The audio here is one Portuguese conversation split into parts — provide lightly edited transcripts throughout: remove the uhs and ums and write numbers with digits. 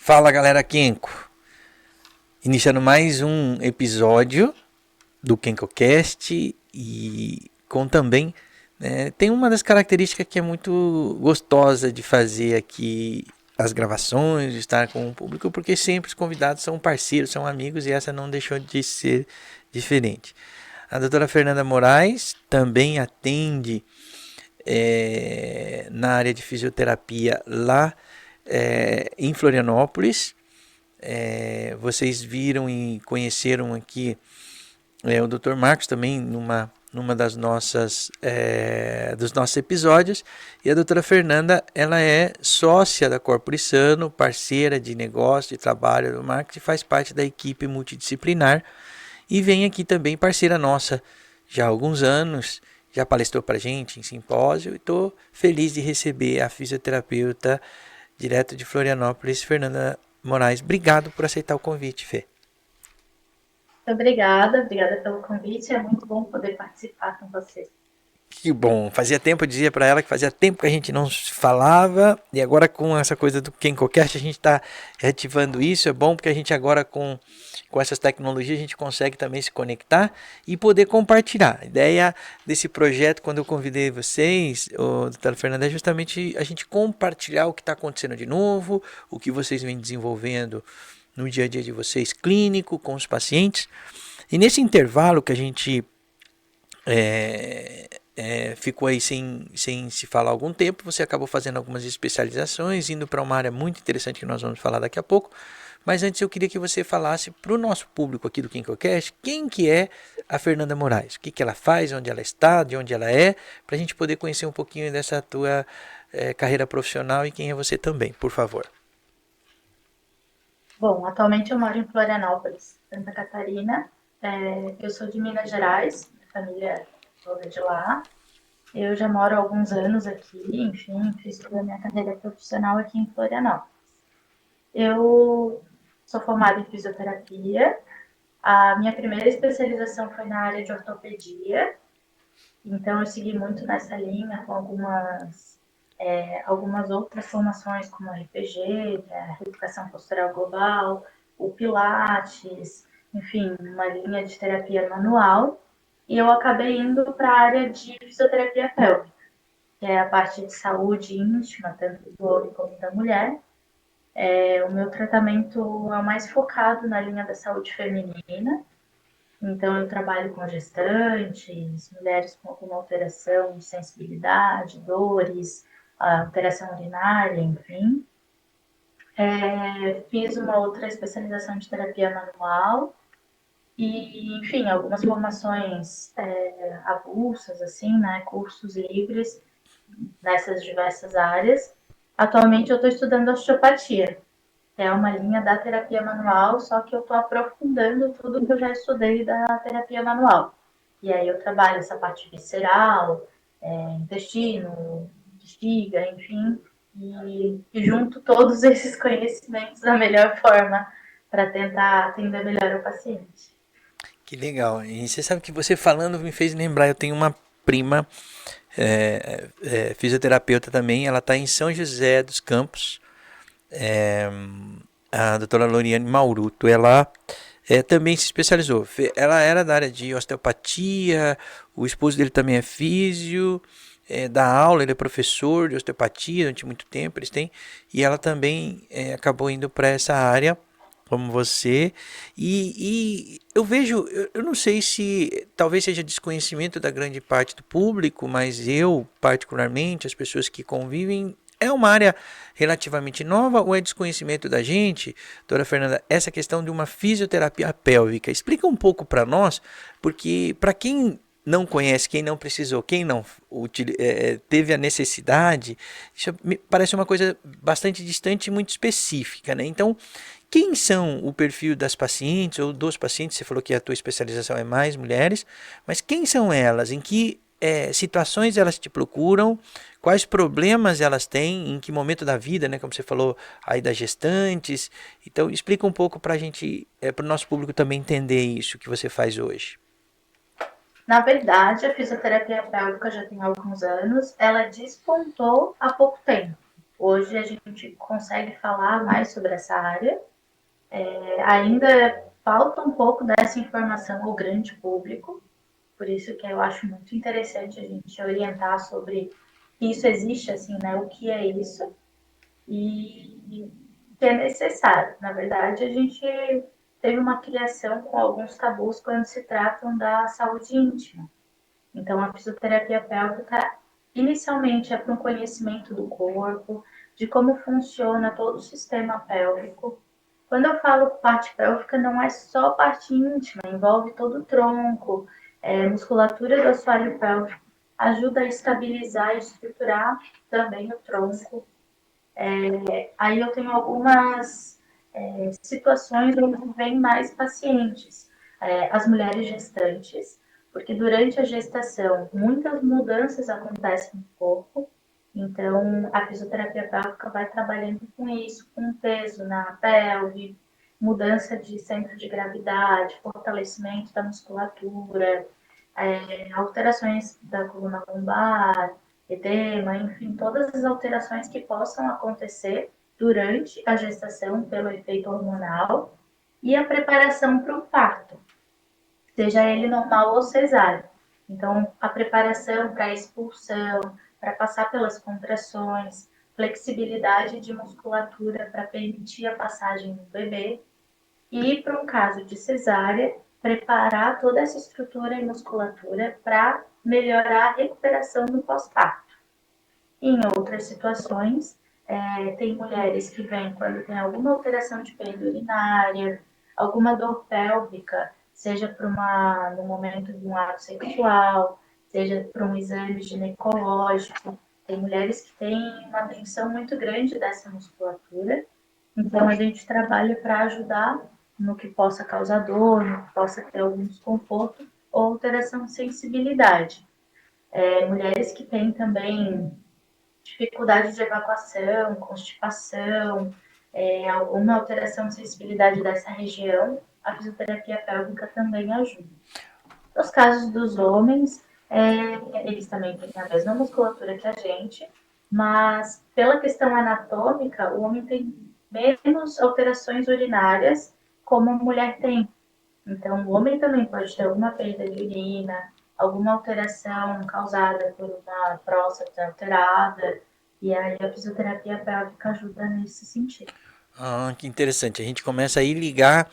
Fala galera Kenko, iniciando mais um episódio do KenkoCast e com também, tem uma das características que é muito gostosa de fazer aqui as gravações, de estar com o público, porque sempre os convidados são parceiros, são amigos e essa não deixou de ser diferente. A doutora Fernanda Moraes também atende na área de fisioterapia lá em Florianópolis. Vocês viram e conheceram aqui o Dr. Marcos também numa das dos nossos episódios, e a doutora Fernanda, ela é sócia da Corpore Sano, parceira de negócio, de trabalho do Marcos, e faz parte da equipe multidisciplinar, e vem aqui também parceira nossa já há alguns anos, já palestrou para a gente em simpósio, e estou feliz de receber a fisioterapeuta direto de Florianópolis, Fernanda Moraes. Obrigado por aceitar o convite, Fê. Obrigada pelo convite, é muito bom poder participar com você. Que bom, fazia tempo, eu dizia para ela que fazia tempo que a gente não se falava, e agora com essa coisa do KenkoCast a gente está reativando isso. É bom porque a gente agora com essas tecnologias a gente consegue também se conectar e poder compartilhar. A ideia desse projeto, quando eu convidei vocês, o doutora Fernanda, é justamente a gente compartilhar o que está acontecendo de novo, o que vocês vêm desenvolvendo no dia a dia de vocês, clínico, com os pacientes. E nesse intervalo que a gente ficou aí sem se falar algum tempo, você acabou fazendo algumas especializações, indo para uma área muito interessante que nós vamos falar daqui a pouco. Mas antes eu queria que você falasse para o nosso público aqui do KenkoCast quem que é a Fernanda Moraes, o que, que ela faz, onde ela está, de onde ela é, para a gente poder conhecer um pouquinho dessa tua carreira profissional e quem é você também, por favor. Bom, atualmente eu moro em Florianópolis, Santa Catarina. Eu sou de Minas Gerais, minha família toda de lá. Eu já moro há alguns anos aqui, enfim, fiz toda a minha carreira profissional aqui em Florianópolis. Eu sou formada em fisioterapia. A minha primeira especialização foi na área de ortopedia, então eu segui muito nessa linha com algumas outras formações, como a RPG, a Reeducação Postural Global, o Pilates, enfim, uma linha de terapia manual. E eu acabei indo para a área de fisioterapia pélvica, que é a parte de saúde íntima, tanto do homem como da mulher. O meu tratamento é mais focado na linha da saúde feminina. Então, eu trabalho com gestantes, mulheres com alguma alteração de sensibilidade, dores, alteração urinária, enfim. Fiz uma outra especialização de terapia manual e, enfim, algumas formações avulsas, assim, né, cursos livres nessas diversas áreas. Atualmente, eu estou estudando osteopatia, que é uma linha da terapia manual, só que eu estou aprofundando tudo que eu já estudei da terapia manual. E aí eu trabalho essa parte visceral, intestino, bexiga, enfim, e junto todos esses conhecimentos da melhor forma para tentar atender melhor o paciente. Que legal. E você sabe que você falando me fez lembrar, eu tenho uma prima fisioterapeuta também, ela está em São José dos Campos, é, a doutora Loriane Mauruto. Ela também se especializou. Ela era da área de osteopatia, o esposo dele também é físio, dá aula, ele é professor de osteopatia durante muito tempo, eles têm, e ela também acabou indo para essa área, como você, e eu vejo, eu não sei se talvez seja desconhecimento da grande parte do público, mas eu, particularmente, as pessoas que convivem, é uma área relativamente nova ou é desconhecimento da gente, doutora Fernanda, essa questão de uma fisioterapia pélvica? Explica um pouco para nós, porque para quem não conhece, quem não precisou, quem não teve a necessidade, isso me parece uma coisa bastante distante e muito específica, né? Então, quem são o perfil das pacientes ou dos pacientes? Você falou que a tua especialização é mais mulheres, mas quem são elas? Em que situações elas te procuram? Quais problemas elas têm? Em que momento da vida, né? Como você falou aí das gestantes. Então, explica um pouco para a gente, para o nosso público também entender isso que você faz hoje. Na verdade, a fisioterapia pélvica já tem alguns anos, ela despontou há pouco tempo. Hoje a gente consegue falar mais sobre essa área. Ainda falta um pouco dessa informação ao grande público, por isso que eu acho muito interessante a gente orientar sobre que isso existe, assim, né? O que é isso e que é necessário. Na verdade, a gente teve uma criação com alguns tabus quando se tratam da saúde íntima. Então, a fisioterapia pélvica inicialmente é para um conhecimento do corpo, de como funciona todo o sistema pélvico. Quando eu falo parte pélvica, não é só parte íntima, envolve todo o tronco, musculatura do assoalho pélvico, ajuda a estabilizar e estruturar também o tronco. Aí eu tenho algumas situações onde vem mais pacientes. As mulheres gestantes, porque durante a gestação muitas mudanças acontecem no corpo, então a fisioterapia pélvica vai trabalhando com isso, com peso na pelve, mudança de centro de gravidade, fortalecimento da musculatura, alterações da coluna lombar, edema, enfim, todas as alterações que possam acontecer durante a gestação pelo efeito hormonal e a preparação para o parto, seja ele normal ou cesárea. Então, a preparação para a expulsão, para passar pelas contrações, flexibilidade de musculatura para permitir a passagem do bebê e, para um caso de cesárea, preparar toda essa estrutura e musculatura para melhorar a recuperação no pós-parto. Em outras situações, tem mulheres que vêm quando tem alguma alteração de perda urinária, alguma dor pélvica, seja no momento de um ato sexual, seja para um exame ginecológico. Tem mulheres que têm uma tensão muito grande dessa musculatura, então a gente trabalha para ajudar no que possa causar dor, no que possa ter algum desconforto ou alteração de sensibilidade. Mulheres que têm também dificuldade de evacuação, constipação, alguma alteração de sensibilidade dessa região, a fisioterapia pélvica também ajuda. Nos casos dos homens, eles também têm a mesma musculatura que a gente, mas pela questão anatômica, o homem tem menos alterações urinárias como a mulher tem. Então, o homem também pode ter alguma perda de urina, alguma alteração causada por uma próstata alterada, e aí a fisioterapia pélvica ajuda nesse sentido. Ah, que interessante. A gente começa a ir ligar.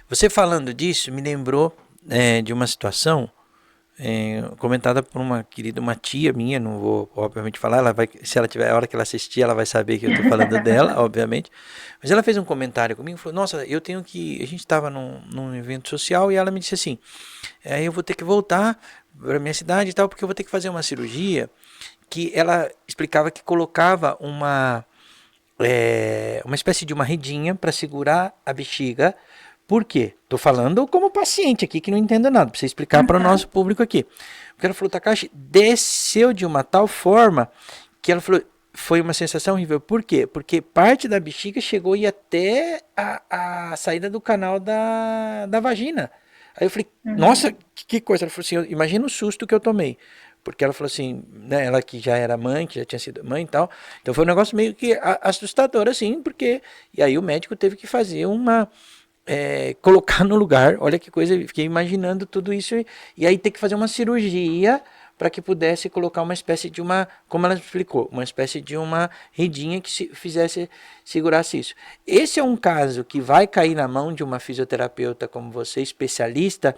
Você falando disso me lembrou de uma situação comentada por uma querida, uma tia minha, não vou obviamente falar, ela vai, se ela tiver a hora que ela assistir, ela vai saber que eu estou falando dela, obviamente. Mas ela fez um comentário comigo, falou: "Nossa, eu tenho que, a gente estava num evento social e ela me disse assim, eu vou ter que voltar para minha cidade e tal, porque eu vou ter que fazer uma cirurgia que ela explicava que colocava uma espécie de uma redinha para segurar a bexiga. Por quê? Estou falando como paciente aqui que não entendo nada, para você explicar para o nosso público aqui. Porque ela falou, Takashi, desceu de uma tal forma que ela falou, foi uma sensação horrível. Por quê? Porque parte da bexiga chegou e até a saída do canal da vagina. Aí eu falei, nossa, que coisa. Ela falou assim, imagina o susto que eu tomei. Porque ela falou assim, né, ela que já era mãe, que já tinha sido mãe e tal. Então foi um negócio meio que assustador, assim, porque. E aí o médico teve que fazer colocar no lugar, olha que coisa, eu fiquei imaginando tudo isso, e aí ter que fazer uma cirurgia para que pudesse colocar uma espécie de uma, como ela explicou, uma espécie de uma redinha que fizesse, segurasse isso. Esse é um caso que vai cair na mão de uma fisioterapeuta como você, especialista,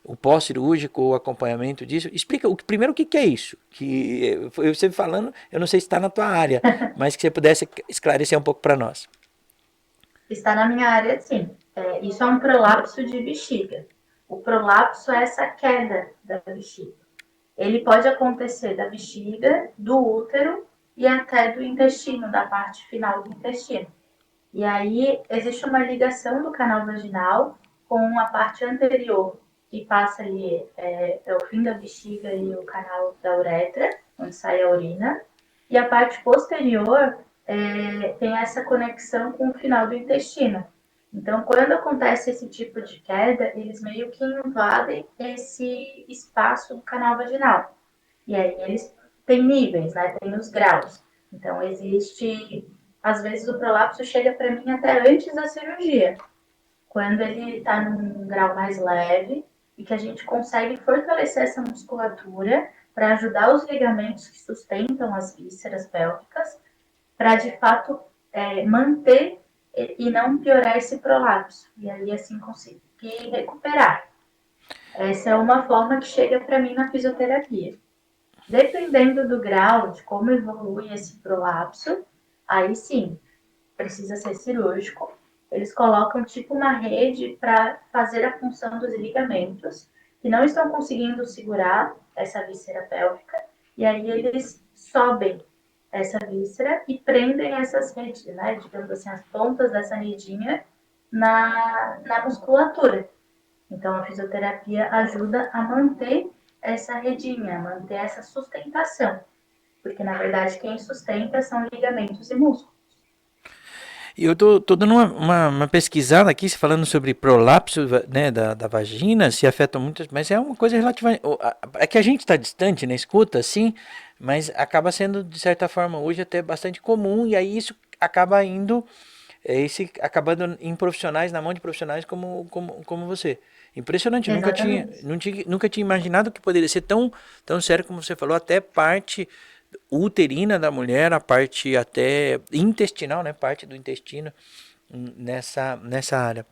o pós-cirúrgico, o acompanhamento disso. Explica primeiro o que é isso, que eu sempre falando, eu não sei se está na tua área, mas que você pudesse esclarecer um pouco para nós. Está na minha área, sim. Isso é um prolapso de bexiga. O prolapso é essa queda da bexiga. Ele pode acontecer da bexiga, do útero e até do intestino, da parte final do intestino. E aí existe uma ligação do canal vaginal com a parte anterior, que passa ali, é o fim da bexiga e o canal da uretra, onde sai a urina. E a parte posterior tem essa conexão com o final do intestino. Então, quando acontece esse tipo de queda, eles meio que invadem esse espaço do canal vaginal. E aí eles têm níveis, né? Tem os graus. Então, existe, às vezes o prolapso chega para mim até antes da cirurgia, quando ele está num grau mais leve e que a gente consegue fortalecer essa musculatura para ajudar os ligamentos que sustentam as vísceras pélvicas, para de fato manter e não piorar esse prolapso. E aí assim conseguir recuperar. Essa é uma forma que chega para mim na fisioterapia. Dependendo do grau, de como evolui esse prolapso, aí sim, precisa ser cirúrgico. Eles colocam tipo uma rede para fazer a função dos ligamentos que não estão conseguindo segurar essa víscera pélvica, e aí eles sobem essa víscera e prendem essas redes, né, digamos assim, as pontas dessa redinha na musculatura. Então, a fisioterapia ajuda a manter essa redinha, a manter essa sustentação, porque na verdade quem sustenta são ligamentos e músculos. E eu tô dando uma pesquisada aqui, se falando sobre prolapso, né, da vagina, se afeta muito, mas é uma coisa relativa. É que a gente está distante, né? Escuta, sim, mas acaba sendo, de certa forma, hoje até bastante comum, e aí isso acaba indo, esse, acabando em profissionais, na mão de profissionais como você. Impressionante, Exatamente. nunca tinha imaginado que poderia ser tão sério como você falou, até parte uterina da mulher, a parte até intestinal, né, parte do intestino nessa área.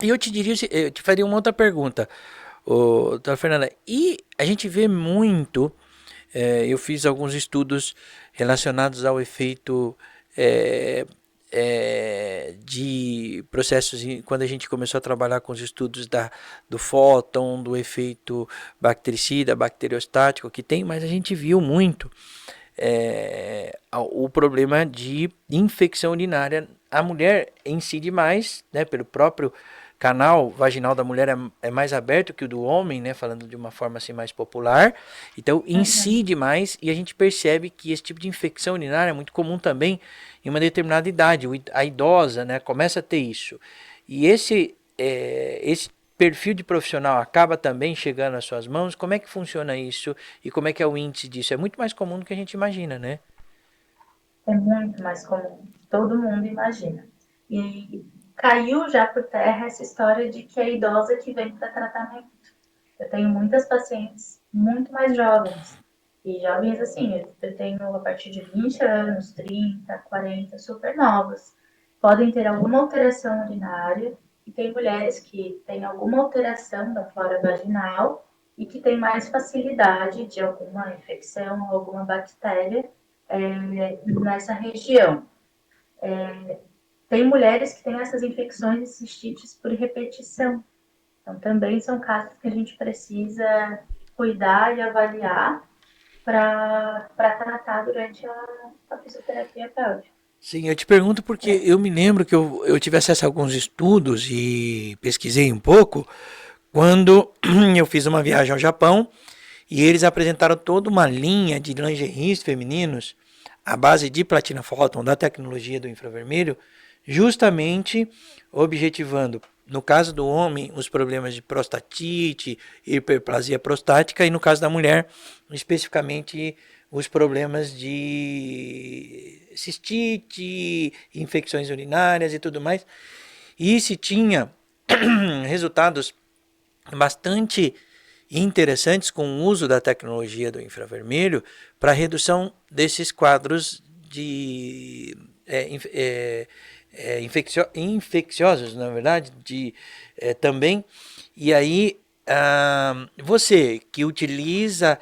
E eu te faria uma outra pergunta, doutora Fernanda. E a gente vê muito, eu fiz alguns estudos relacionados ao efeito é, de processos, quando a gente começou a trabalhar com os estudos do fóton, do efeito bactericida, bacteriostático que tem, mas a gente viu muito o problema de infecção urinária. A mulher incide mais, né, pelo próprio canal vaginal da mulher é mais aberto que o do homem, né, falando de uma forma assim mais popular, então Uhum. incide mais e a gente percebe que esse tipo de infecção urinária é muito comum também em uma determinada idade, a idosa, né, começa a ter isso. E esse perfil de profissional acaba também chegando às suas mãos? Como é que funciona isso e como é que é o índice disso? É muito mais comum do que a gente imagina, né? É muito mais comum, todo mundo imagina. E caiu já por terra essa história de que é a idosa que vem para tratamento. Eu tenho muitas pacientes muito mais jovens. E jovens assim, eu tenho a partir de 20 anos, 30, 40, super novas. Podem ter alguma alteração urinária, e tem mulheres que têm alguma alteração da flora vaginal e que têm mais facilidade de alguma infecção, alguma bactéria nessa região. Tem mulheres que têm essas infecções e cistites por repetição. Então, também são casos que a gente precisa cuidar e avaliar para tratar durante a fisioterapia pélvica. Sim, eu te pergunto porque eu me lembro que eu tive acesso a alguns estudos e pesquisei um pouco quando eu fiz uma viagem ao Japão e eles apresentaram toda uma linha de lingeries femininos à base de platina fóton da tecnologia do infravermelho, justamente objetivando, no caso do homem, os problemas de prostatite, hiperplasia prostática, e no caso da mulher, especificamente os problemas de cistite, infecções urinárias e tudo mais. E se tinha resultados bastante interessantes com o uso da tecnologia do infravermelho para redução desses quadros de infecciosos, na verdade, também. E aí, você que utiliza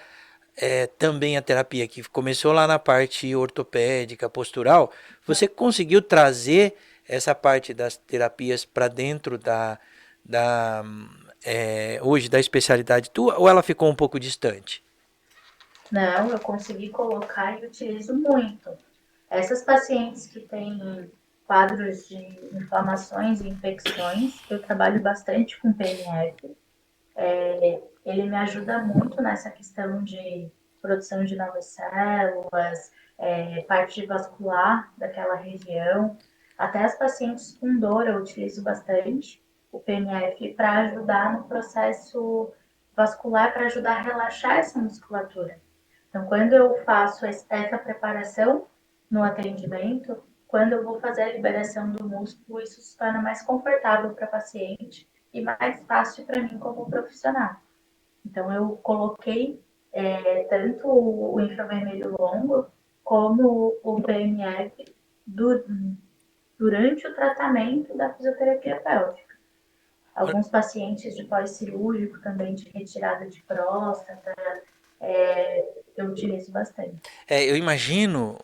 também a terapia que começou lá na parte ortopédica, postural, você conseguiu trazer essa parte das terapias para dentro da hoje da especialidade tua ou ela ficou um pouco distante? Não, eu consegui colocar e utilizo muito. Essas pacientes que têm quadros de inflamações e infecções, eu trabalho bastante com PNF. Ele me ajuda muito nessa questão de produção de novas células, parte vascular daquela região. Até as pacientes com dor eu utilizo bastante o PNF para ajudar no processo vascular, para ajudar a relaxar essa musculatura. Então, quando eu faço essa preparação, no atendimento, quando eu vou fazer a liberação do músculo, isso se torna mais confortável para a paciente e mais fácil para mim como profissional. Então, eu coloquei tanto o infravermelho longo como o PMF durante o tratamento da fisioterapia pélvica. Alguns pacientes de pós-cirúrgico também, de retirada de próstata, eu utilizo bastante. Eu imagino,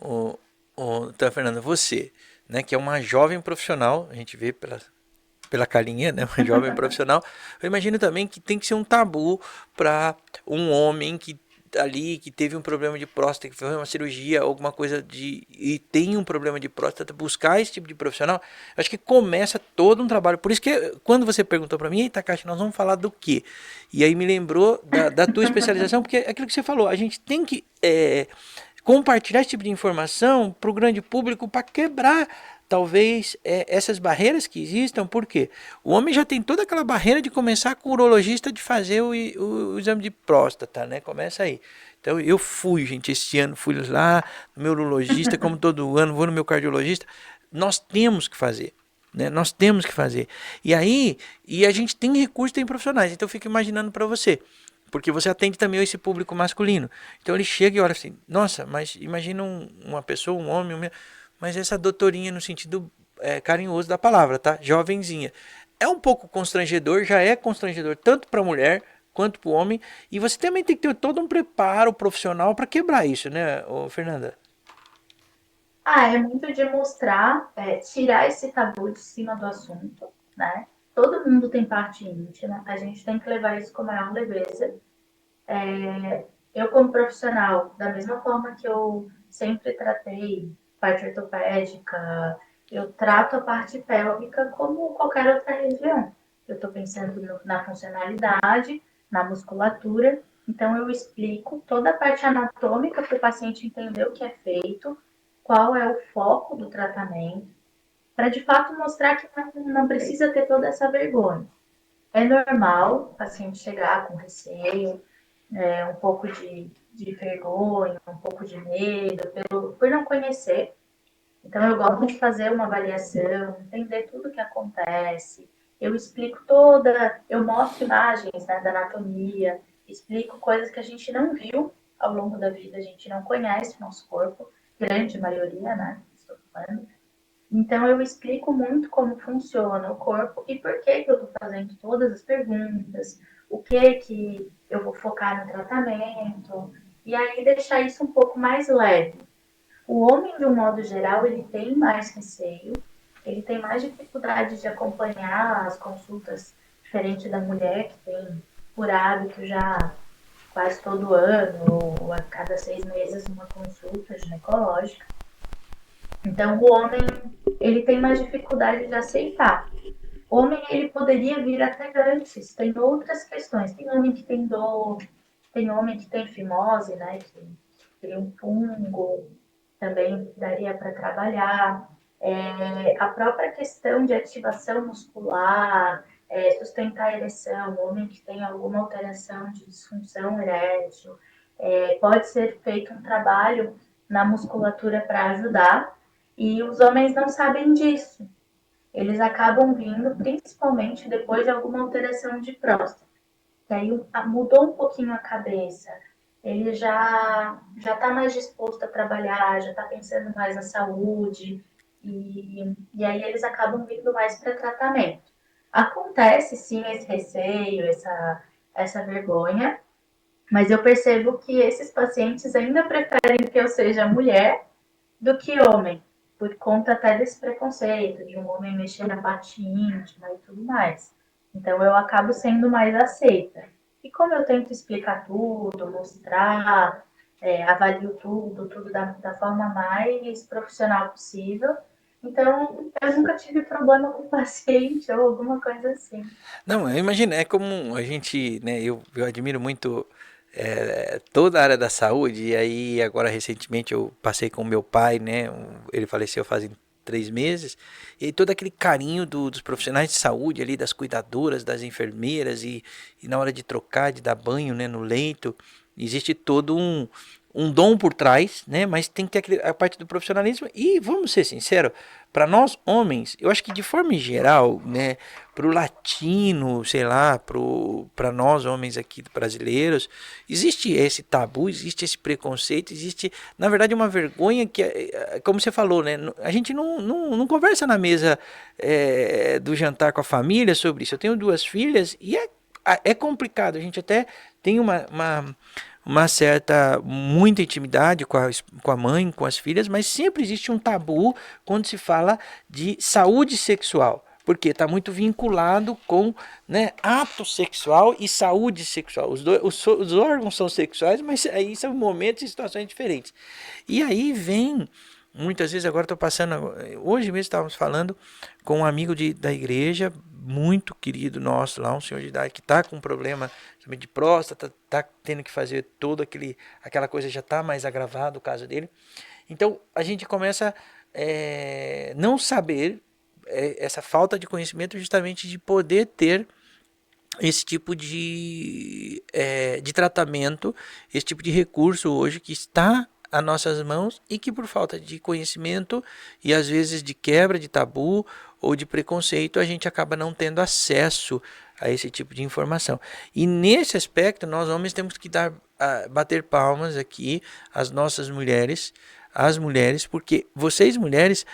então, Fernanda, você, né, que é uma jovem profissional, a gente vê pela carinha, né, uma jovem profissional, eu imagino também que tem que ser um tabu para um homem que ali que teve um problema de próstata, que foi uma cirurgia, alguma coisa e tem um problema de próstata, buscar esse tipo de profissional. Eu acho que começa todo um trabalho. Por isso que quando você perguntou para mim, eita, Caixa, nós vamos falar do quê? E aí me lembrou da tua especialização, porque é aquilo que você falou, a gente tem que compartilhar esse tipo de informação para o grande público para quebrar talvez essas barreiras que existam, porque o homem já tem toda aquela barreira de começar com o urologista de fazer o exame de próstata, né? Começa aí. Então eu fui, gente, esse ano fui lá no meu urologista, como todo ano, vou no meu cardiologista. Nós temos que fazer. Né? Nós temos que fazer. E a gente tem recursos, tem profissionais. Então eu fico imaginando para você. Porque você atende também esse público masculino. Então ele chega e olha assim, nossa, mas imagina uma pessoa, um homem, mas essa doutorinha no sentido carinhoso da palavra, tá? Jovenzinha. É um pouco constrangedor, já é constrangedor tanto para a mulher quanto para o homem. E você também tem que ter todo um preparo profissional para quebrar isso, né, Fernanda? É muito de mostrar, tirar esse tabu de cima do assunto, né? Todo mundo tem parte íntima, a gente tem que levar isso com a maior leveza. Eu, como profissional, da mesma forma que eu sempre tratei parte ortopédica, eu trato a parte pélvica como qualquer outra região. Eu estou pensando na funcionalidade, na musculatura, então eu explico toda a parte anatômica para o paciente entender o que é feito, qual é o foco do tratamento, para de fato mostrar que não precisa ter toda essa vergonha. É normal o paciente chegar com receio, um pouco de vergonha, um pouco de medo, por não conhecer. Então, eu gosto de fazer uma avaliação, entender tudo o que acontece. Eu explico eu mostro imagens, né, da anatomia, explico coisas que a gente não viu ao longo da vida, a gente não conhece o nosso corpo, grande maioria, né, estou falando. Então, eu explico muito como funciona o corpo e por que, que eu estou fazendo todas as perguntas, o que eu vou focar no tratamento, e aí deixar isso um pouco mais leve. O homem, de um modo geral, ele tem mais receio, ele tem mais dificuldade de acompanhar as consultas, diferente da mulher, que tem por hábito já quase todo ano, ou a cada 6 meses, uma consulta ginecológica. Então, o homem, ele tem mais dificuldade de aceitar. O homem, ele poderia vir até antes. Tem outras questões. Tem homem que tem dor, tem homem que tem fimose, né? Que tem um fungo, também daria para trabalhar. A própria questão de ativação muscular, sustentar a ereção, o homem que tem alguma alteração de disfunção erétil, pode ser feito um trabalho na musculatura para ajudar, e os homens não sabem disso. Eles acabam vindo principalmente depois de alguma alteração de próstata. Que aí mudou um pouquinho a cabeça. Ele já está mais disposto a trabalhar, já está pensando mais na saúde, e aí eles acabam vindo mais para tratamento. Acontece sim esse receio, essa vergonha, mas eu percebo que esses pacientes ainda preferem que eu seja mulher do que homem, por conta até desse preconceito de um homem mexer na parte íntima e tudo mais. Então eu acabo sendo mais aceita. E como eu tento explicar tudo, mostrar, avalio tudo da forma mais profissional possível, então eu nunca tive problema com o paciente ou alguma coisa assim. Não, eu imagino, é como a gente, né, eu admiro muito toda a área da saúde, e aí agora recentemente eu passei com meu pai, né, ele faleceu fazem 3 meses, e todo aquele carinho dos profissionais de saúde ali, das cuidadoras, das enfermeiras, e na hora de trocar, de dar banho, né, no leito, existe todo um dom por trás, né? Mas tem que ter a parte do profissionalismo. E vamos ser sinceros, para nós homens, eu acho que de forma geral, né? Para o latino, sei lá, para nós homens aqui brasileiros, existe esse tabu, existe esse preconceito, existe, na verdade, uma vergonha que, como você falou, né? A gente não conversa na mesa do jantar com a família sobre isso. Eu tenho 2 filhas e é complicado. A gente até tem uma certa, muita intimidade com a mãe, com as filhas, mas sempre existe um tabu quando se fala de saúde sexual. Porque está muito vinculado com, né, ato sexual e saúde sexual. Os órgãos são sexuais, mas aí são momentos e situações diferentes. E aí vem, muitas vezes, agora estou passando, hoje mesmo estávamos falando com um amigo da igreja, muito querido nosso lá, um senhor de idade, que está com um problema de próstata, está tendo que fazer aquela coisa, já está mais agravado o caso dele. Então a gente começa a não saber, essa falta de conhecimento justamente de poder ter esse tipo de tratamento, esse tipo de recurso hoje que está às nossas mãos e que por falta de conhecimento e às vezes de quebra de tabu ou de preconceito a gente acaba não tendo acesso a esse tipo de informação. E nesse aspecto nós homens temos que bater palmas aqui às nossas mulheres, as mulheres, porque vocês mulheres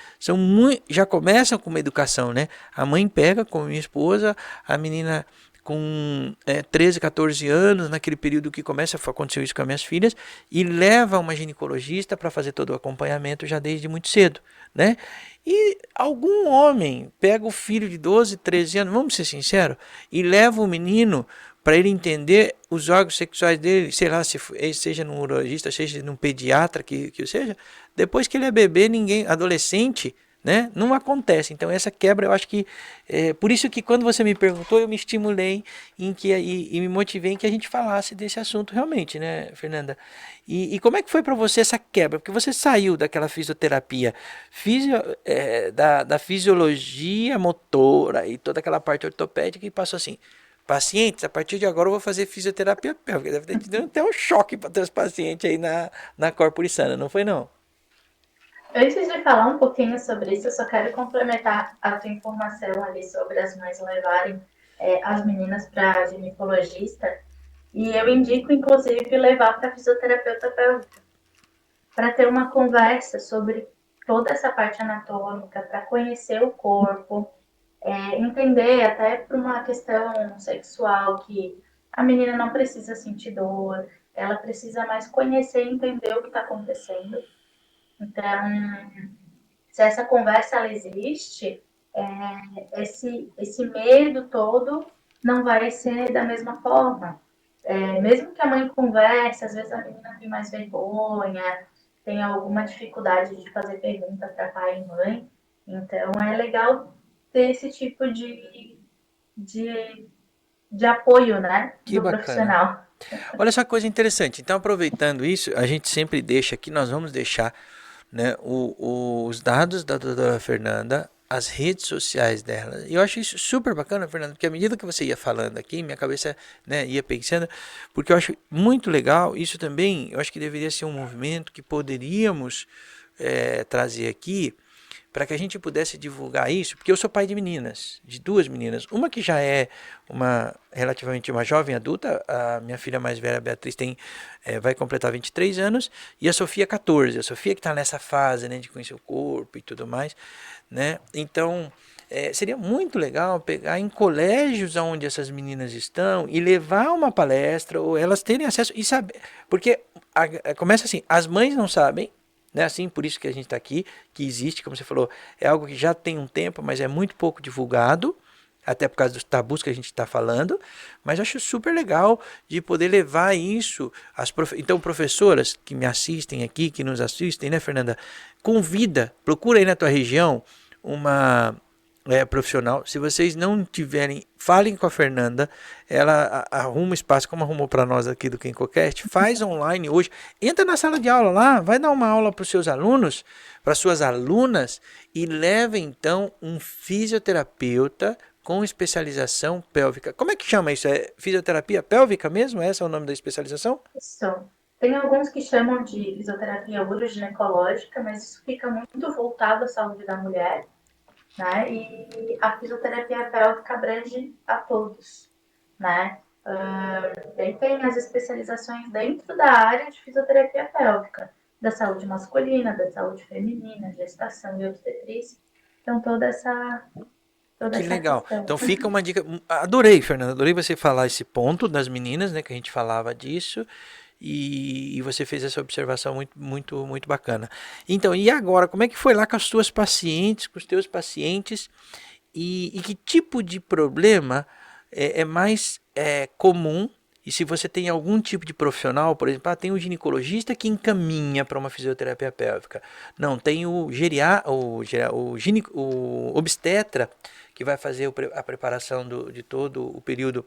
já começam com uma educação, né? A mãe pega, como minha esposa, a menina com 13, 14 anos, naquele período que começa a acontecer isso com as minhas filhas, e leva uma ginecologista para fazer todo o acompanhamento já desde muito cedo, né? E algum homem pega o filho de 12, 13 anos, vamos ser sinceros, e leva o menino para ele entender os órgãos sexuais dele, sei lá, seja num urologista, seja num pediatra, que seja, depois que ele é bebê, adolescente, né, não acontece. Então essa quebra, eu acho que por isso que quando você me perguntou, eu me estimulei e me motivei em que a gente falasse desse assunto realmente, né, Fernanda? E como é que foi para você essa quebra? Porque você saiu daquela fisioterapia da fisiologia motora e toda aquela parte ortopédica e passou assim: pacientes, a partir de agora eu vou fazer fisioterapia pélvica. Deve ter te dado até um choque para teus pacientes aí na Corpore Sana, não foi não? Antes de falar um pouquinho sobre isso, eu só quero complementar a tua informação ali sobre as mães levarem as meninas para ginecologista. E eu indico, inclusive, levar para fisioterapeuta pélvica, para ter uma conversa sobre toda essa parte anatômica, para conhecer o corpo, entender até por uma questão sexual que a menina não precisa sentir dor, ela precisa mais conhecer e entender o que está acontecendo. Então, se essa conversa ela existe, esse medo todo não vai ser da mesma forma. Mesmo que a mãe converse, às vezes a menina tem mais vergonha, tem alguma dificuldade de fazer pergunta para pai e mãe. Então, é legal ter esse tipo de, de apoio, né, Que do bacana. profissional. Olha só que coisa interessante. Então, aproveitando isso, a gente sempre deixa aqui, nós vamos deixar, né, os dados da doutora Fernanda, as redes sociais dela. E eu acho isso super bacana, Fernanda, porque à medida que você ia falando aqui, minha cabeça, né, ia pensando, porque eu acho muito legal, isso também, eu acho que deveria ser um movimento que poderíamos trazer aqui, para que a gente pudesse divulgar isso, porque eu sou pai de meninas, de 2 meninas, uma que já é relativamente uma jovem adulta, a minha filha mais velha, a Beatriz, vai completar 23 anos, e a Sofia 14, a Sofia que está nessa fase, né, de conhecer o corpo e tudo mais, né, então seria muito legal pegar em colégios onde essas meninas estão e levar uma palestra, ou elas terem acesso e saber, porque começa assim, as mães não sabem, né? Assim, por isso que a gente está aqui, que existe, como você falou, é algo que já tem um tempo, mas é muito pouco divulgado, até por causa dos tabus que a gente está falando, mas eu acho super legal de poder levar isso então professoras que me assistem aqui, que nos assistem, né, Fernanda, procura aí na tua região uma profissional. Se vocês não tiverem, falem com a Fernanda, ela arruma espaço, como arrumou para nós aqui do KencoCast, faz online hoje, entra na sala de aula lá, vai dar uma aula para os seus alunos, para suas alunas, e leva então um fisioterapeuta com especialização pélvica. Como é que chama isso? É fisioterapia pélvica mesmo? Esse é o nome da especialização? Isso. Tem alguns que chamam de fisioterapia uroginecológica, mas isso fica muito voltado à saúde da mulher, né? E a fisioterapia pélvica abrange a todos, né? Daí tem as especializações dentro da área de fisioterapia pélvica, da saúde masculina, da saúde feminina, gestação e obstetrícia. Então, toda Que essa legal. questão. Então fica uma dica. Adorei, Fernanda. Adorei você falar esse ponto das meninas, né? Que a gente falava disso. E você fez essa observação muito, muito, muito bacana. Então, e agora, como é que foi lá com as tuas pacientes, com os teus pacientes? E que tipo de problema é mais comum? E se você tem algum tipo de profissional, por exemplo, tem um ginecologista que encaminha para uma fisioterapia pélvica. Não, tem o obstetra que vai fazer a preparação de todo o período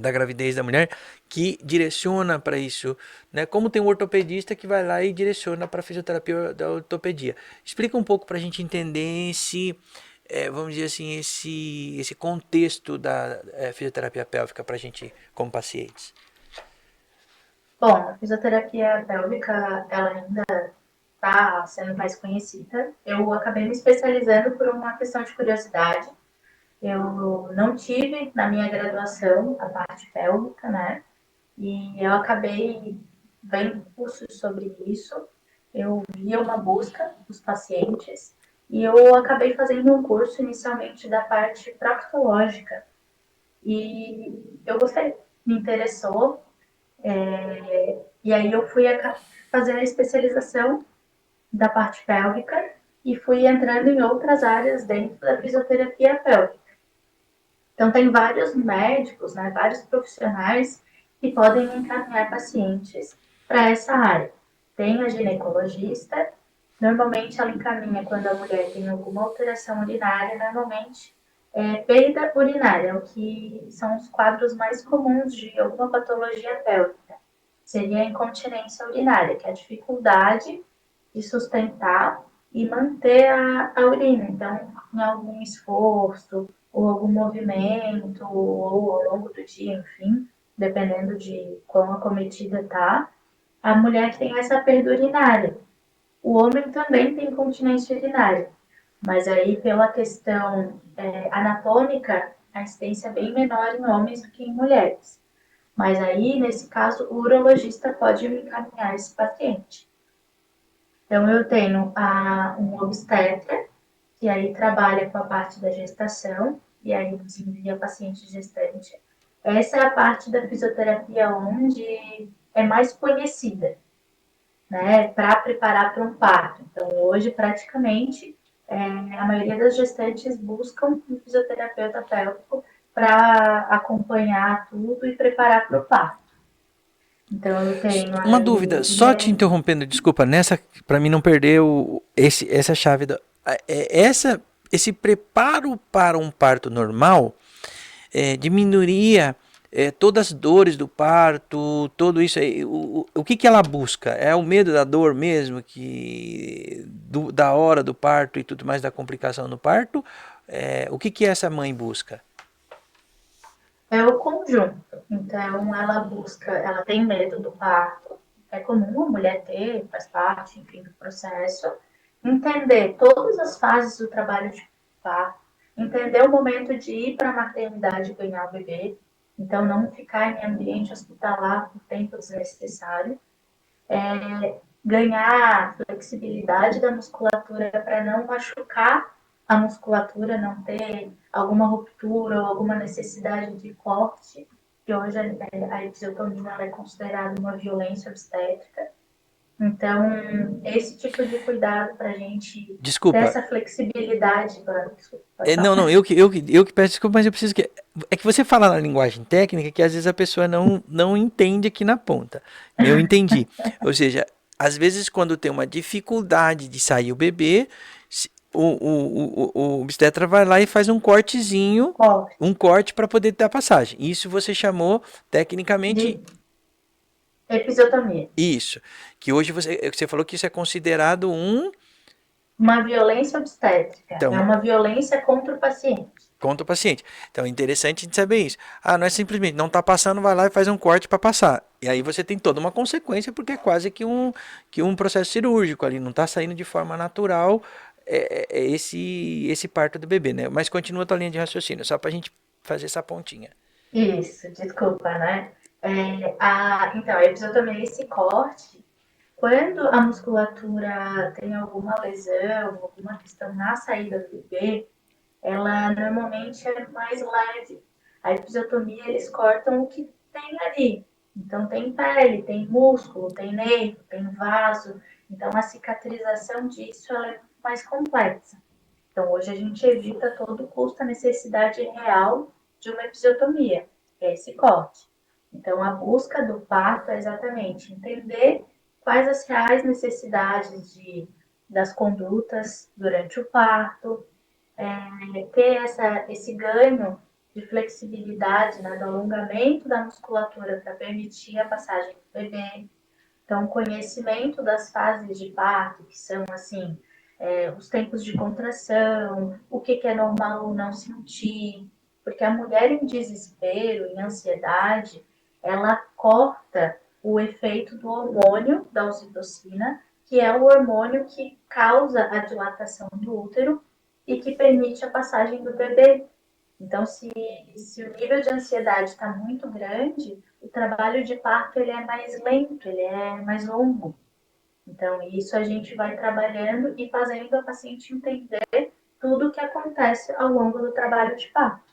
da gravidez da mulher, que direciona para isso, né? Como tem um ortopedista que vai lá e direciona para a fisioterapia da ortopedia. Explica um pouco para a gente entender vamos dizer assim, esse contexto da fisioterapia pélvica para a gente como pacientes. Bom, a fisioterapia pélvica, ela ainda está sendo mais conhecida. Eu acabei me especializando por uma questão de curiosidade. Eu não tive na minha graduação a parte pélvica, né? E eu acabei vendo cursos sobre isso. Eu via uma busca dos pacientes e eu acabei fazendo um curso inicialmente da parte proctológica. E eu gostei, me interessou. E aí eu fui fazer a especialização da parte pélvica e fui entrando em outras áreas dentro da fisioterapia pélvica. Então, tem vários médicos, né, vários profissionais que podem encaminhar pacientes para essa área. Tem a ginecologista, normalmente ela encaminha quando a mulher tem alguma alteração urinária, normalmente perda urinária, o que são os quadros mais comuns de alguma patologia pélvica. Seria a incontinência urinária, que é a dificuldade de sustentar e manter a urina. Então, em algum esforço, ou algum movimento, ou ao longo do dia, enfim, dependendo de quão acometida está, a mulher tem essa perda urinária. O homem também tem incontinência urinária, mas aí pela questão anatômica, a incidência é bem menor em homens do que em mulheres. Mas aí, nesse caso, o urologista pode me encaminhar esse paciente. Então, eu tenho um obstetra, que aí trabalha com a parte da gestação, e aí nos envia paciente gestante. Essa é a parte da fisioterapia onde é mais conhecida, né, para preparar para um parto. Então, hoje, praticamente, a maioria das gestantes buscam um fisioterapeuta pélvico para acompanhar tudo e preparar para o parto. Então, eu tenho Uma aí dúvida, só te interrompendo, desculpa, nessa para mim não perder essa chave esse preparo para um parto normal diminuiria todas as dores do parto, tudo isso aí. O que ela busca? É o medo da dor mesmo, da hora do parto e tudo mais, da complicação do parto? O que essa mãe busca? é o conjunto. Então, ela busca, ela tem medo do parto. É comum a mulher ter, faz parte, enfim, do processo. Entender todas as fases do trabalho de parto. Entender o momento de ir para a maternidade ganhar o bebê. Então, não ficar em ambiente hospitalar por tempo desnecessário. Ganhar flexibilidade da musculatura para não machucar a musculatura, não ter alguma ruptura ou alguma necessidade de corte, que hoje a episiotomia é considerada uma violência obstétrica. Então, esse tipo de cuidado para a gente ter Desculpa. essa flexibilidade. Desculpa, Não, não, eu que peço desculpa, mas eu preciso que. É que você fala na linguagem técnica que às vezes a pessoa não entende aqui na ponta. Eu entendi. Ou seja, às vezes quando tem uma dificuldade de sair o bebê, o obstetra vai lá e faz um cortezinho, corte um corte para poder dar passagem. Isso você chamou tecnicamente. de episiotomia. Isso. Que hoje você falou que isso é considerado Uma violência obstétrica. É então, uma violência contra o paciente. contra o paciente. Então é interessante a gente saber isso. Ah, não é simplesmente não está passando, vai lá e faz um corte para passar. E aí você tem toda uma consequência, porque é quase que um processo cirúrgico ali, não está saindo de forma natural esse parto do bebê, né? Mas continua a tua linha de raciocínio, só para a gente fazer essa pontinha. Isso, desculpa, né? Então, a episiotomia, esse corte, quando a musculatura tem alguma lesão, alguma questão na saída do bebê, ela normalmente é mais leve. A episiotomia, eles cortam o que tem ali. Então, tem pele, tem músculo, tem nervo, tem vaso. Então, a cicatrização disso ela é mais complexa. Então, hoje a gente evita a todo custo a necessidade real de uma episiotomia, que é esse corte. Então, a busca do parto é exatamente entender quais as reais necessidades das condutas durante o parto, ter esse ganho de flexibilidade, né, do alongamento da musculatura para permitir a passagem do bebê. Então, conhecimento das fases de parto, que são assim, os tempos de contração, o que é normal ou não sentir, porque a mulher em desespero, em ansiedade, ela corta o efeito do hormônio da ocitocina, que é o hormônio que causa a dilatação do útero e que permite a passagem do bebê. Então, se o nível de ansiedade está muito grande, o trabalho de parto ele é mais lento, ele é mais longo. Então, isso a gente vai trabalhando e fazendo a paciente entender tudo o que acontece ao longo do trabalho de parto.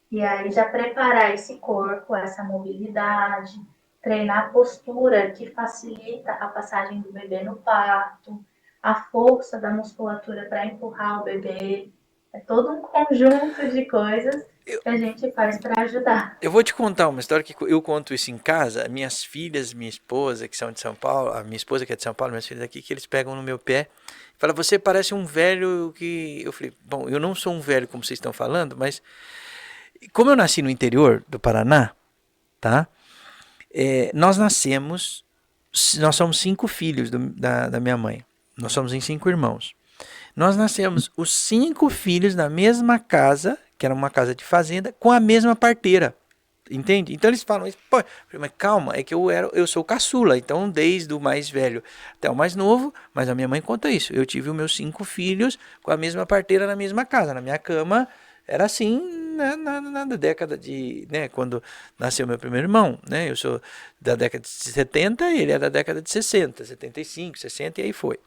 E aí já preparar esse corpo, essa mobilidade, treinar a postura que facilita a passagem do bebê no parto, a força da musculatura para empurrar o bebê. É todo um conjunto de coisas que a gente faz para ajudar. Eu vou te contar uma história que eu conto isso em casa. Minhas filhas, minha esposa, que são de São Paulo, a minha esposa que é de São Paulo, minhas filhas aqui, que eles pegam no meu pé e falam: Você parece um velho que. Eu falei: Bom, eu não sou um velho como vocês estão falando, mas como eu nasci no interior do Paraná, tá? Nós nascemos, nós somos 5 filhos da minha mãe. Nós somos em 5 irmãos. Nós nascemos os 5 filhos na mesma casa, que era uma casa de fazenda, com a mesma parteira. Entende? Então eles falam isso, pô, mas calma, é que eu sou caçula, então desde o mais velho até o mais novo, mas a minha mãe conta isso. Eu tive os meus 5 filhos com a mesma parteira na mesma casa, na minha cama, era assim na década de, né, quando nasceu meu primeiro irmão, né? Eu sou da década de 70, ele é da década de 60, 75, 60 e aí foi.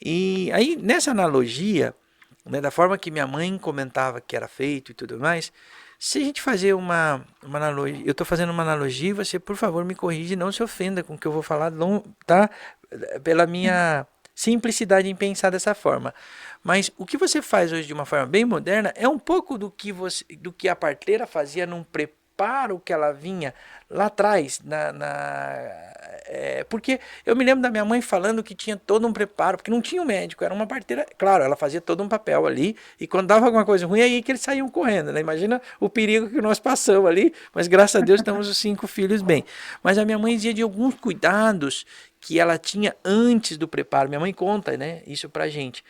E aí nessa analogia, né, da forma que minha mãe comentava que era feito e tudo mais, se a gente fazer uma analogia, eu estou fazendo uma analogia, você, por favor, me corrige, não se ofenda com o que eu vou falar, tá? Pela minha simplicidade em pensar dessa forma. Mas o que você faz hoje de uma forma bem moderna é um pouco do que a parteira fazia num preparo que ela vinha lá atrás, porque eu me lembro da minha mãe falando que tinha todo um preparo, porque não tinha um médico, era uma parteira, claro, ela fazia todo um papel ali, e quando dava alguma coisa ruim, aí que eles saíam correndo, né? Imagina o perigo que nós passamos ali, mas graças a Deus estamos os 5 filhos bem. Mas a minha mãe dizia de alguns cuidados que ela tinha antes do preparo. Minha mãe conta, né, isso pra gente.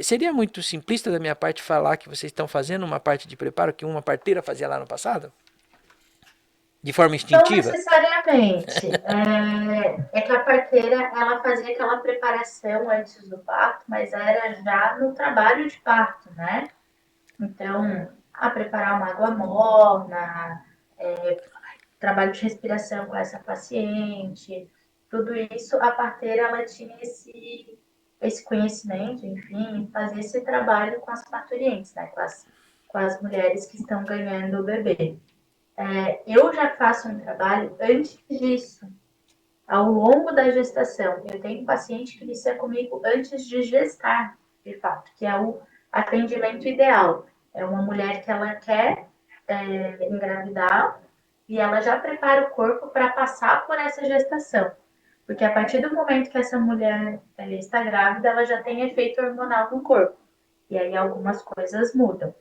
Seria muito simplista da minha parte falar que vocês estão fazendo uma parte de preparo que uma parteira fazia lá no passado? De forma Não instintiva? necessariamente. É que a parteira ela fazia aquela preparação antes do parto, mas era já no trabalho de parto, né? Então, a preparar uma água morna, trabalho de respiração com essa paciente, tudo isso a parteira ela tinha esse conhecimento, enfim, fazer esse trabalho com as parturientes, né? Com as mulheres que estão ganhando o bebê. Eu já faço um trabalho antes disso, ao longo da gestação. Eu tenho paciente que inicia comigo antes de gestar, de fato, que é o atendimento ideal. É uma mulher que ela quer engravidar e ela já prepara o corpo para passar por essa gestação. Porque a partir do momento que essa mulher está grávida, ela já tem efeito hormonal no corpo. E aí algumas coisas mudam.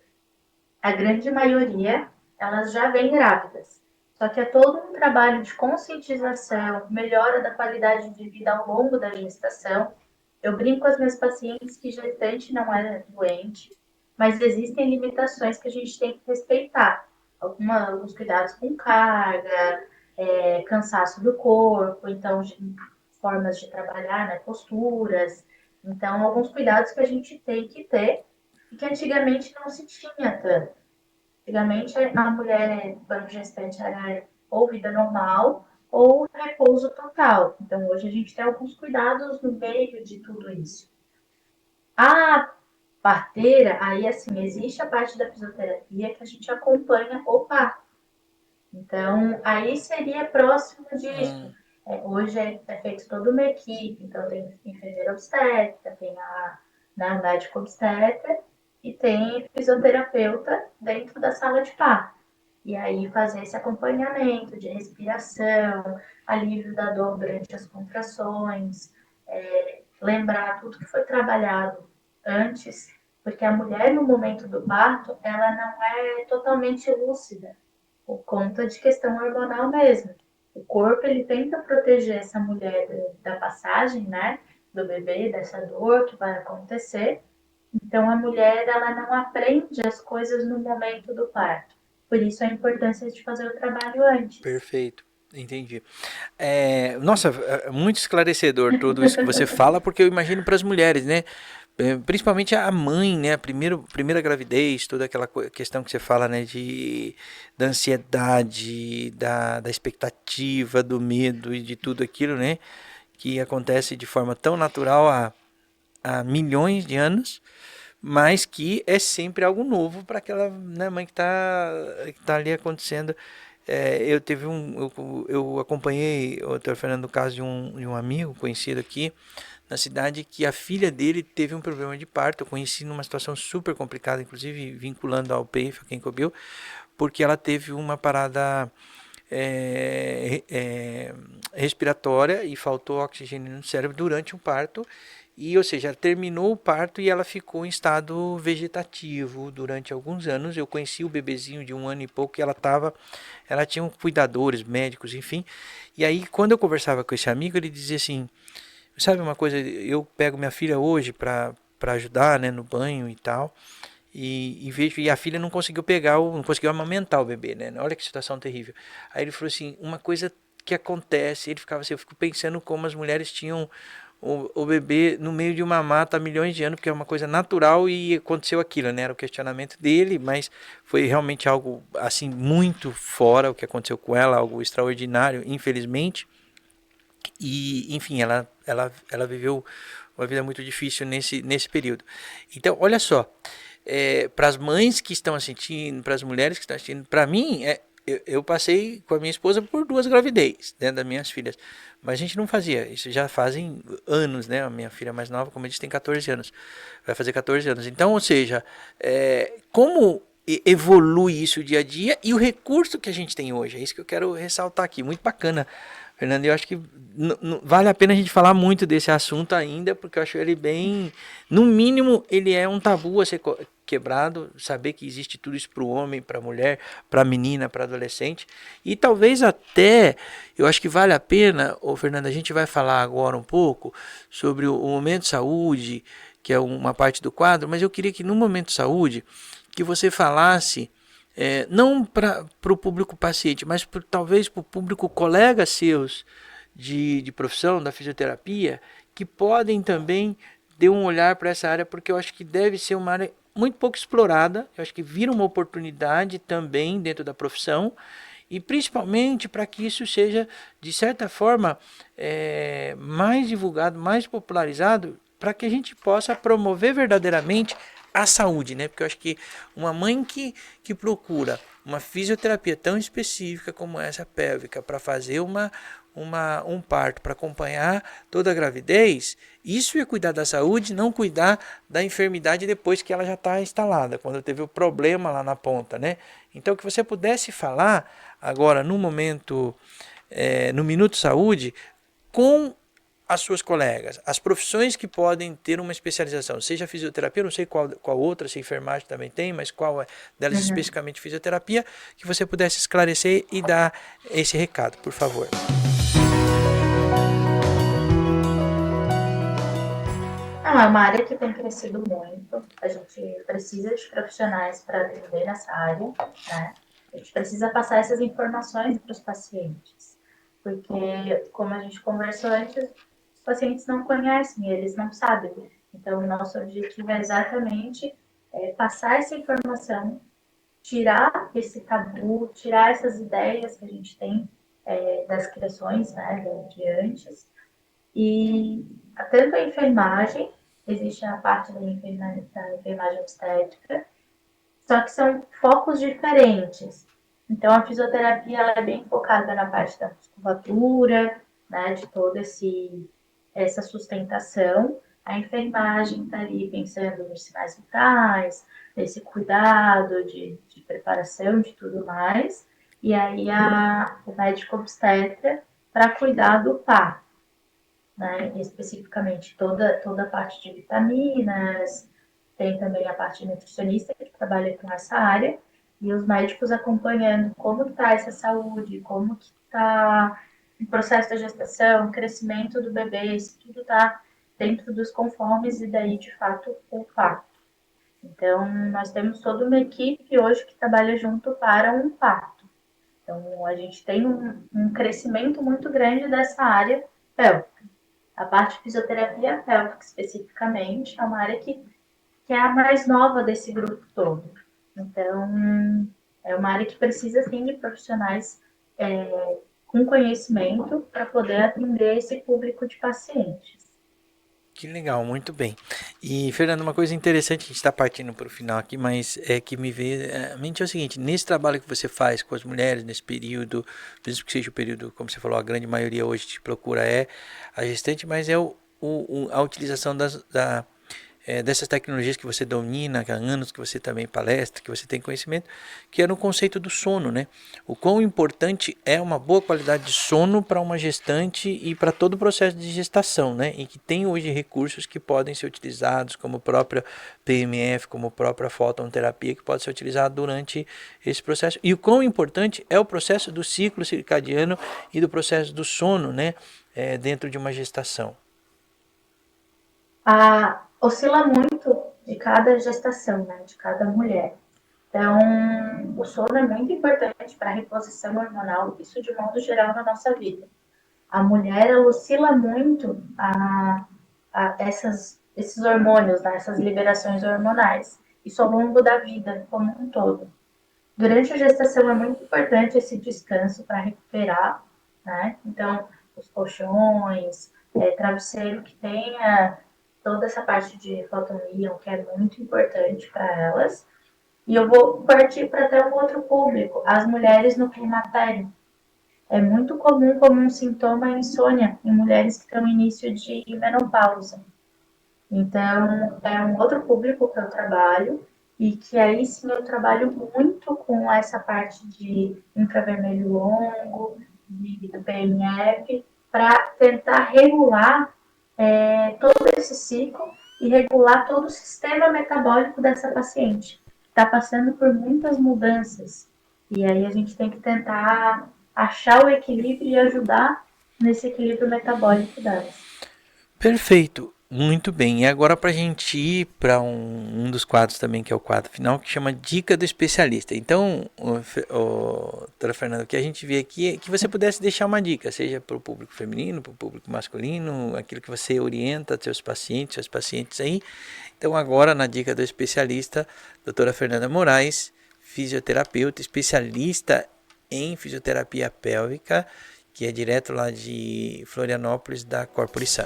A grande maioria, elas já vêm grávidas. Só que é todo um trabalho de conscientização, melhora da qualidade de vida ao longo da gestação. Eu brinco com as minhas pacientes que gestante não é doente, mas existem limitações que a gente tem que respeitar. Alguns cuidados com carga, cansaço do corpo, então formas de trabalhar, né, posturas. Então, alguns cuidados que a gente tem que ter e que antigamente não se tinha tanto. Antigamente, a mulher, quando gestante, era ou vida normal ou repouso total. Então, hoje a gente tem alguns cuidados no meio de tudo isso. A parteira, aí assim, existe a parte da fisioterapia que a gente acompanha o parto. Então, aí seria próximo disso. Hum, Hoje é feito toda uma equipe, então tem enfermeira obstétrica, tem a médico obstetra e tem fisioterapeuta dentro da sala de parto. E aí fazer esse acompanhamento de respiração, alívio da dor durante as contrações, lembrar tudo que foi trabalhado antes, porque a mulher no momento do parto, ela não é totalmente lúcida por conta de questão hormonal mesmo. O corpo ele tenta proteger essa mulher da passagem, né, do bebê, dessa dor que vai acontecer. Então a mulher ela não aprende as coisas no momento do parto. Por isso a importância de fazer o trabalho antes. perfeito. Entendi. Nossa, muito esclarecedor tudo isso que você fala, porque eu imagino para as mulheres, né? Principalmente a mãe, né? A primeira gravidez, toda aquela questão que você fala, né? Da ansiedade, da expectativa, do medo e de tudo aquilo, né? Que acontece de forma tão natural há milhões de anos, mas que é sempre algo novo para aquela, né, mãe que tá ali acontecendo. Eu teve eu acompanhei, doutor Fernando, o caso de um amigo conhecido aqui na cidade, que a filha dele teve um problema de parto. Eu conheci numa situação super complicada, inclusive vinculando ao PEIF, quem cobriu, porque ela teve uma parada é, é, respiratória e faltou oxigênio no cérebro durante um parto. E, ou seja, ela terminou o parto e ela ficou em estado vegetativo durante alguns anos. Eu conheci o bebezinho de um ano e pouco, e ela tinha cuidadores, médicos, enfim. E aí, quando eu conversava com esse amigo, ele dizia assim: sabe uma coisa, eu pego minha filha hoje para ajudar, né, no banho e tal, e vejo, e a filha não conseguiu não conseguiu amamentar o bebê, né? Olha que situação terrível. Aí ele falou assim, uma coisa que acontece, ele ficava assim, eu fico pensando como as mulheres tinham o bebê no meio de uma mata há milhões de anos, porque é uma coisa natural, e aconteceu aquilo, né? Era o questionamento dele, mas foi realmente algo assim muito fora o que aconteceu com ela, algo extraordinário, infelizmente. E, enfim, ela viveu uma vida muito difícil nesse período. Então, olha só, para as mães que estão assistindo, para as mulheres que estão assistindo, para mim, eu passei com a minha esposa por duas gravidez, né, das minhas filhas. Mas a gente não fazia, isso já fazem anos, né? A minha filha mais nova, como eu disse, tem 14 anos, vai fazer 14 anos. Então, ou seja, como evolui isso dia a dia e o recurso que a gente tem hoje, é isso que eu quero ressaltar aqui, muito bacana. Fernando, eu acho que vale a pena a gente falar muito desse assunto ainda, porque eu acho ele bem. No mínimo, ele é um tabu a ser quebrado, saber que existe tudo isso para o homem, para a mulher, para a menina, para adolescente. E talvez até, eu acho que vale a pena, ô Fernando, a gente vai falar agora um pouco sobre o momento de saúde, que é uma parte do quadro, mas eu queria que no momento de saúde, que você falasse não para o público paciente, mas talvez para o público colegas seus de profissão, da fisioterapia, que podem também ter um olhar para essa área, porque eu acho que deve ser uma área muito pouco explorada, eu acho que vira uma oportunidade também dentro da profissão, e principalmente para que isso seja, de certa forma, mais divulgado, mais popularizado, para que a gente possa promover verdadeiramente a saúde, né? Porque eu acho que uma mãe que procura uma fisioterapia tão específica como essa pélvica para fazer um parto, para acompanhar toda a gravidez, isso é cuidar da saúde, não cuidar da enfermidade depois que ela já está instalada, quando teve o problema lá na ponta, né? Então, que você pudesse falar agora no momento, no Minuto Saúde, com as suas colegas, as profissões que podem ter uma especialização, seja fisioterapia, não sei qual outra, se enfermagem também tem, mas qual é delas Uhum. especificamente fisioterapia, que você pudesse esclarecer e dar esse recado, por favor. Não, é uma área que tem crescido muito. A gente precisa de profissionais para atender nessa área, né? A gente precisa passar essas informações para os pacientes, porque, como a gente conversou antes, os pacientes não conhecem, eles não sabem. Então, o nosso objetivo é exatamente passar essa informação, tirar esse tabu, tirar essas ideias que a gente tem das criações, né, de antes, e tanto a enfermagem, existe a parte da enfermagem obstétrica, só que são focos diferentes. Então, a fisioterapia ela é bem focada na parte da musculatura, né, de toda essa sustentação. A enfermagem está ali pensando nos sinais vitais, nesse cuidado de preparação de tudo mais. E aí, o médico obstetra para cuidar do parto, né, especificamente toda a parte de vitaminas, tem também a parte de nutricionista que trabalha com essa área, e os médicos acompanhando como está essa saúde, como que está o processo da gestação, o crescimento do bebê, se tudo está dentro dos conformes e daí, de fato, o parto. Então, nós temos toda uma equipe hoje que trabalha junto para um parto. Então, a gente tem um crescimento muito grande dessa área pélvica. A parte de fisioterapia pélvica, especificamente, é uma área que é a mais nova desse grupo todo. Então, é uma área que precisa, sim, de profissionais com conhecimento para poder atender esse público de pacientes. Que legal, muito bem. E, Fernando, uma coisa interessante, a gente está partindo para o final aqui, mas é que me veio à mente é o seguinte: nesse trabalho que você faz com as mulheres, nesse período, mesmo que seja o período, como você falou, a grande maioria hoje te procura é a gestante, mas é a utilização dessas tecnologias que você domina há anos, que você também palestra, que você tem conhecimento, que é no conceito do sono, né? O quão importante é uma boa qualidade de sono para uma gestante e para todo o processo de gestação, né? E que tem hoje recursos que podem ser utilizados, como a própria PMF, como a própria fototerapia, que pode ser utilizada durante esse processo. E o quão importante é o processo do ciclo circadiano e do processo do sono, né? Dentro de uma gestação. Oscila muito de cada gestação, né, de cada mulher. Então, o sono é muito importante para a reposição hormonal, isso de modo geral na nossa vida. A mulher ela oscila muito esses hormônios, né, essas liberações hormonais, isso ao longo da vida como um todo. Durante a gestação é muito importante esse descanso para recuperar, né? Então, os colchões, travesseiro que tenha toda essa parte de fotoníon, que é muito importante para elas. E eu vou partir para até um outro público, as mulheres no climatério. É muito comum como um sintoma a insônia em mulheres que estão no início de menopausa. Então, é um outro público que eu trabalho e que aí sim eu trabalho muito com essa parte de infravermelho longo, do PMF, para tentar regular todo esse ciclo e regular todo o sistema metabólico dessa paciente. Está passando por muitas mudanças. E aí a gente tem que tentar achar o equilíbrio e ajudar nesse equilíbrio metabólico delas. Perfeito, muito bem. E agora para a gente ir para um dos quadros também, que é o quadro final, que chama Dica do Especialista. Então, doutora Fernanda, o que a gente vê aqui é que você pudesse deixar uma dica, seja para o público feminino, para o público masculino, aquilo que você orienta seus pacientes aí. Então, agora na Dica do Especialista, doutora Fernanda Moraes, fisioterapeuta, especialista em fisioterapia pélvica, que é direto lá de Florianópolis, da Corporição.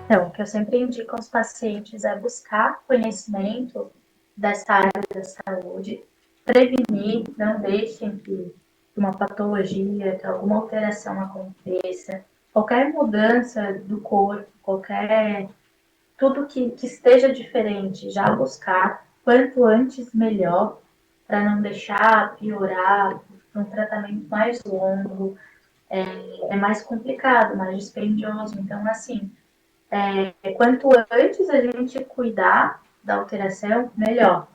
Então, o que eu sempre indico aos pacientes é buscar conhecimento dessa área da saúde, prevenir, não deixem que uma patologia, que alguma alteração aconteça, qualquer mudança do corpo, tudo que esteja diferente, já buscar, quanto antes melhor, para não deixar piorar, um tratamento mais longo, é mais complicado, mais dispendioso. Então, assim, quanto antes a gente cuidar da alteração, melhor.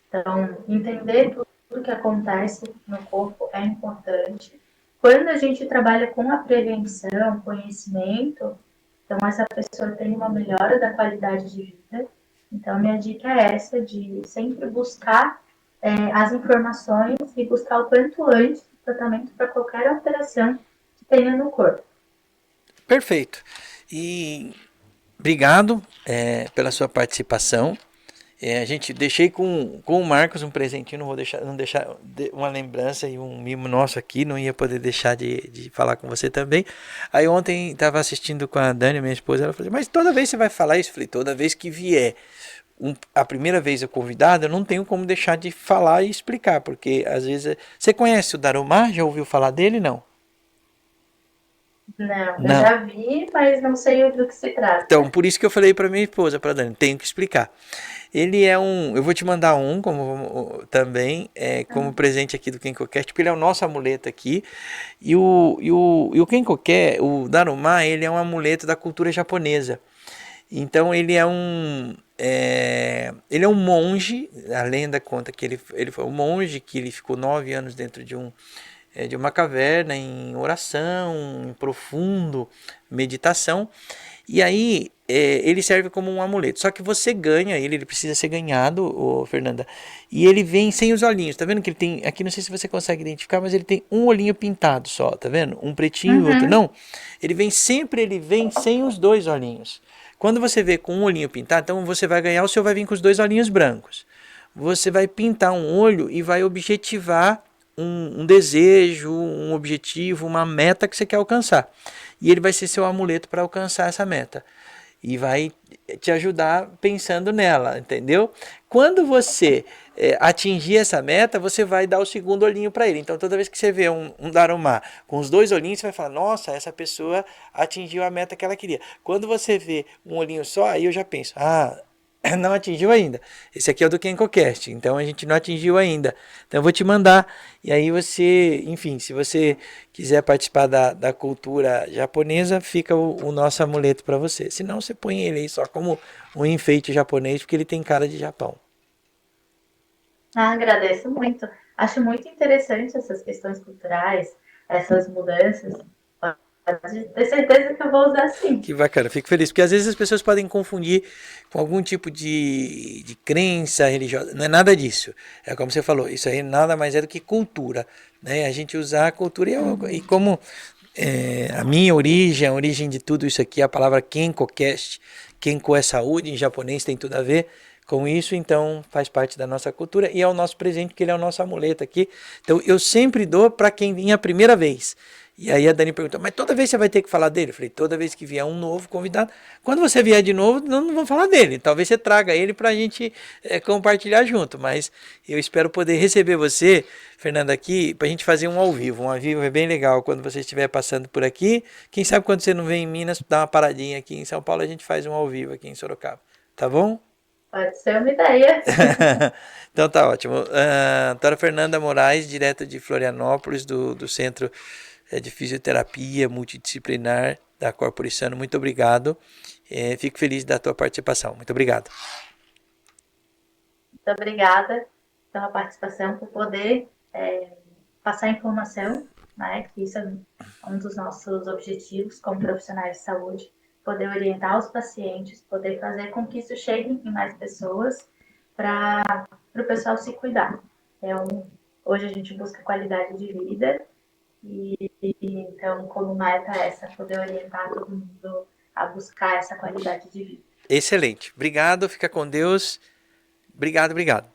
Então, entender tudo que acontece no corpo é importante. Quando a gente trabalha com a prevenção, conhecimento, então essa pessoa tem uma melhora da qualidade de vida. Então, minha dica é essa, de sempre buscar as informações e buscar o quanto antes o tratamento para qualquer alteração que tenha no corpo. Perfeito. E obrigado pela sua participação. A gente deixei com o Marcos um presentinho, não deixar uma lembrança e um mimo nosso aqui, não ia poder deixar de falar com você também. Aí ontem estava assistindo com a Dani, minha esposa, ela falou, mas toda vez você vai falar isso? Eu falei, toda vez que vier a primeira vez o convidado, eu não tenho como deixar de falar e explicar, porque às vezes... Você conhece o Darumar? Já ouviu falar dele? Não. Não, eu Não. já vi, mas não sei do que se Então, trata. por isso que eu falei para minha esposa, para Dani, tenho que explicar. Ele é eu vou te mandar também, como presente aqui do KenkoCast, porque ele é o nosso amuleto aqui. E o Kenkoke, o Daruma, ele é um amuleto da cultura japonesa. Então ele é um monge, a lenda conta que ele foi um monge, que ele ficou 9 anos dentro de uma caverna, em oração, em profundo meditação. E aí ele serve como um amuleto. Só que você ganha ele precisa ser ganhado, Fernanda. E ele vem sem os olhinhos. Tá vendo que ele tem. Aqui não sei se você consegue identificar, mas ele tem um olhinho pintado só, tá vendo? Um pretinho e outro. Uhum. Não. Ele vem sem os dois olhinhos. Quando você vê com um olhinho pintado, então você vai ganhar, o seu vai vir com os dois olhinhos brancos. Você vai pintar um olho e vai objetivar um desejo, um objetivo, uma meta que você quer alcançar. E ele vai ser seu amuleto para alcançar essa meta. E vai te ajudar pensando nela, entendeu? Quando você atingir essa meta, você vai dar o segundo olhinho para ele. Então, toda vez que você vê um Darumá com os dois olhinhos, você vai falar: nossa, essa pessoa atingiu a meta que ela queria. Quando você vê um olhinho só, aí eu já penso: não atingiu ainda. Esse aqui é o do KenkoCast, então a gente não atingiu ainda. Então eu vou te mandar, e aí você, enfim, se você quiser participar da cultura japonesa, fica o nosso amuleto para você. Se não, você põe ele aí só como um enfeite japonês, porque ele tem cara de Japão. Agradeço muito. Acho muito interessante essas questões culturais, essas mudanças. Pode ter certeza que eu vou usar sim. Que bacana, fico feliz, porque às vezes as pessoas podem confundir com algum tipo de crença religiosa. Não é nada disso. É como você falou, isso aí nada mais é do que cultura. Né? A gente usar a cultura e como a minha origem, a origem de tudo isso aqui, a palavra Kenkocast, Kenko é saúde, em japonês tem tudo a ver com isso, então faz parte da nossa cultura e é o nosso presente, que ele é o nosso amuleto aqui. Então eu sempre dou para quem vinha a primeira vez. E aí a Dani perguntou, mas toda vez você vai ter que falar dele? Eu falei, toda vez que vier um novo convidado. Quando você vier de novo, não vamos falar dele. Talvez você traga ele para a gente compartilhar junto. Mas eu espero poder receber você, Fernanda, aqui, para a gente fazer um ao vivo. Um ao vivo é bem legal quando você estiver passando por aqui. Quem sabe quando você não vem em Minas, dá uma paradinha aqui em São Paulo, a gente faz um ao vivo aqui em Sorocaba. Tá bom? Pode ser uma ideia. Então tá ótimo. Doutora Fernanda Moraes, direto de Florianópolis, do Centro de Fisioterapia Multidisciplinar da Corporissano. Muito obrigado. Fico feliz da tua participação. Muito obrigado. Muito obrigada pela participação, por poder passar informação, né, que isso é um dos nossos objetivos como profissionais de saúde, poder orientar os pacientes, poder fazer com que isso chegue em mais pessoas para o pessoal se cuidar. Hoje a gente busca qualidade de vida e então como meta essa, poder orientar todo mundo a buscar essa qualidade de vida. Excelente. Obrigado. Fica com Deus. Obrigado, obrigado.